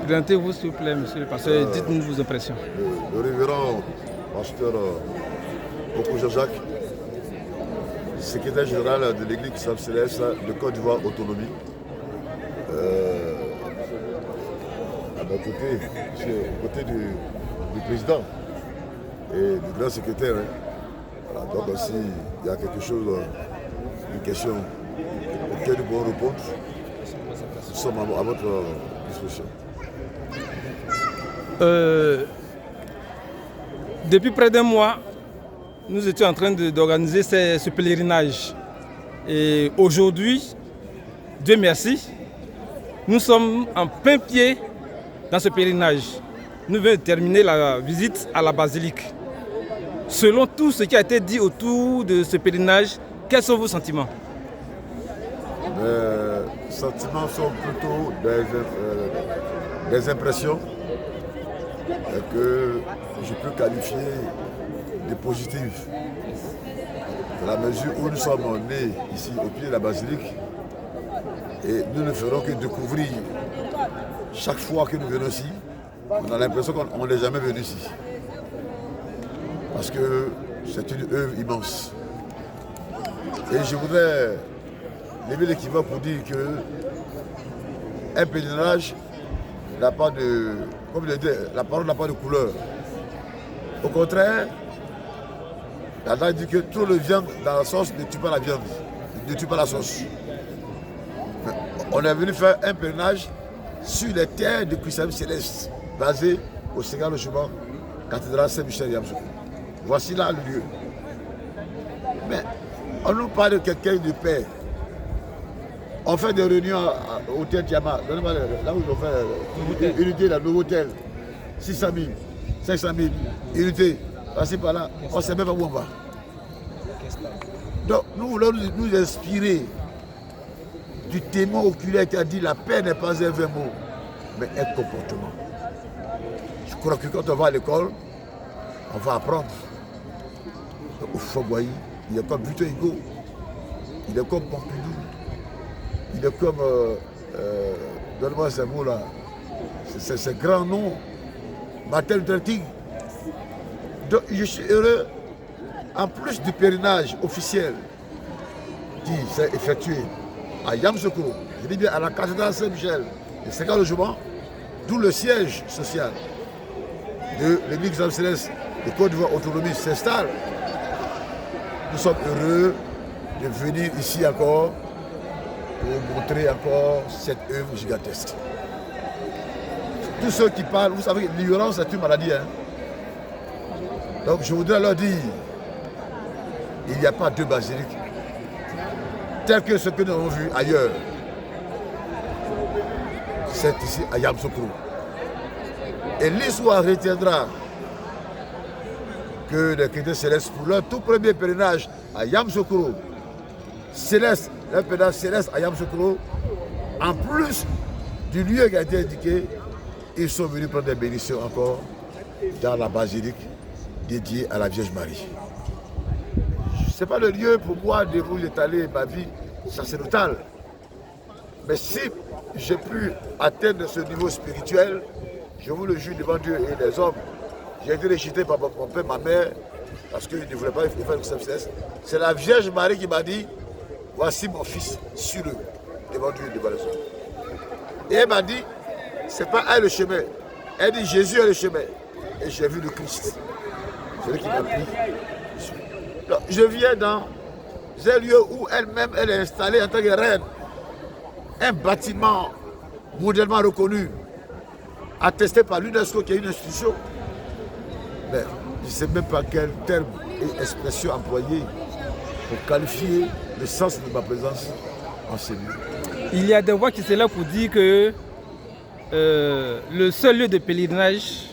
Présentez-vous s'il vous plaît, monsieur le pasteur, et dites-nous vos impressions. Le révérend pasteur Okoja Jacques, secrétaire général de l'église Christ Céleste de Côte d'Ivoire Autonomie. À mon côté, je suis au côté du président et du grand secrétaire. Voilà, donc s'il y a quelque chose, une question auquel nous pouvons répondre, nous sommes à votre disposition. Depuis près d'un mois, nous étions en train d'organiser ce pèlerinage. Et aujourd'hui, Dieu merci, nous sommes en plein pied dans ce pèlerinage. Nous venons de terminer la visite à la basilique. Selon tout ce qui a été dit autour de ce pèlerinage, quels sont vos sentiments? Les sentiments sont plutôt des impressions que je peux qualifier de positives. Dans la mesure où nous sommes nés ici au pied de la basilique et nous ne ferons que découvrir chaque fois que nous venons ici, on a l'impression qu'on n'est jamais venu ici. Parce que c'est une œuvre immense. Et je voudrais lever l'équivoque pour dire que un pèlerinage n'a pas de, comme je l'ai dit, la parole n'a pas de couleur. Au contraire, la loi dit que trop de viande dans la sauce ne tue pas la viande, ne tue pas la sauce. Mais on est venu faire un pèlerinage sur les terres de christianisme céleste, basé au Sénégal le chemin, cathédrale Saint-Michel Yamsoukro. Voici là le lieu. Mais on nous parle de quelqu'un de paix. On fait des réunions à hôtel Tiama, là où ils ont fait unité, le nouveau hôtel, 600 000, 500 000, unité, passez par là, on ne sait même pas où on va. Donc nous voulons nous inspirer du témoin oculaire qui a dit la paix n'est pas un vain mot, mais un comportement. Je crois que quand on va à l'école, on va apprendre. Au Fogwaï, il est comme Victor Hugo, il est comme Pompidou, il est comme, donne-moi ces mots-là, c'est grand nom, Martin Luther King. Donc je suis heureux, en plus du pèlerinage officiel qui s'est effectué à Yamsoukro, je dis bien à la cathédrale Saint-Michel, le Sénégal logement, d'où le siège social de l'église Céleste de Côte d'Ivoire Autonomie s'installe. Nous sommes heureux de venir ici encore pour montrer encore cette œuvre gigantesque. Tous ceux qui parlent, vous savez que l'ignorance est une maladie. Hein? Donc je voudrais leur dire, il n'y a pas deux basiliques telles que ce que nous avons vu ailleurs. C'est ici à Yamsoukro. Et l'histoire retiendra que les chrétiens célestes, pour leur tout premier pèlerinage à Yamsoukro, céleste, leur pèlerinage céleste à Yamsoukro, en plus du lieu qui a été indiqué, ils sont venus prendre des bénédictions encore dans la basilique dédiée à la Vierge Marie. Ce n'est pas le lieu pour moi de vous étaler ma vie sacerdotale. Mais si j'ai pu atteindre ce niveau spirituel, je vous le jure devant Dieu et les hommes, j'ai été rejeté par mon père, ma mère, parce qu'il ne voulait pas faire le céleste. C'est la Vierge Marie qui m'a dit, voici mon fils, sur eux, devant Dieu et devant les hommes. Et elle m'a dit, c'est pas elle le chemin. Elle dit, Jésus est le chemin. Et j'ai vu le Christ. C'est lui qui m'a pris. Donc, je viens dans un lieu où elle-même, elle est installée en tant que reine. Un bâtiment modèlement reconnu, attesté par l'UNESCO, qui est une institution. Mais je ne sais même pas quel terme et expression employer pour qualifier le sens de ma présence en ce lieu. Il y a des voix qui sont là pour dire que le seul lieu de pèlerinage,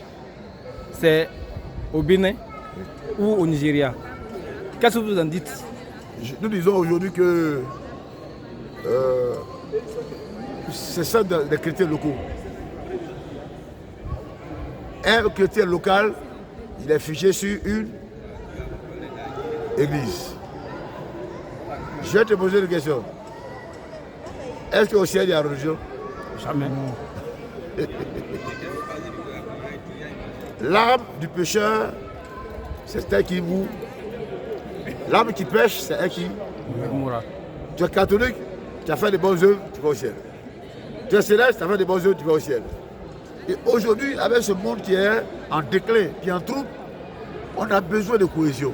c'est au Bénin ou au Nigeria. Qu'est-ce que vous en dites? Nous disons aujourd'hui que c'est ça des chrétiens locaux. Un chrétien local, il est figé sur une église. Je vais te poser une question. Est-ce qu'au ciel il y a religion? Jamais. L'arme du pêcheur, c'est un qui mourra. L'arme qui pêche, c'est un qui mourra. Tu es catholique, tu as fait des bonnes œuvres, tu vas au ciel. Tu es céleste, tu as fait des bonnes œuvres, tu vas au ciel. Et aujourd'hui, avec ce monde qui est en déclin, qui est en trouble, on a besoin de cohésion.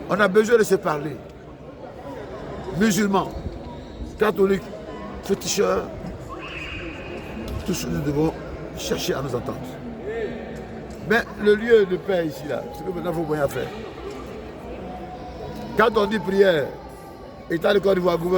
On a besoin de se parler. Musulmans, catholiques, féticheurs, tous nous devons chercher à nous entendre. Mais le lieu de paix ici, là, c'est que maintenant il faut rien faire. Quand on dit prière, État de Côte d'Ivoire, gouvernement,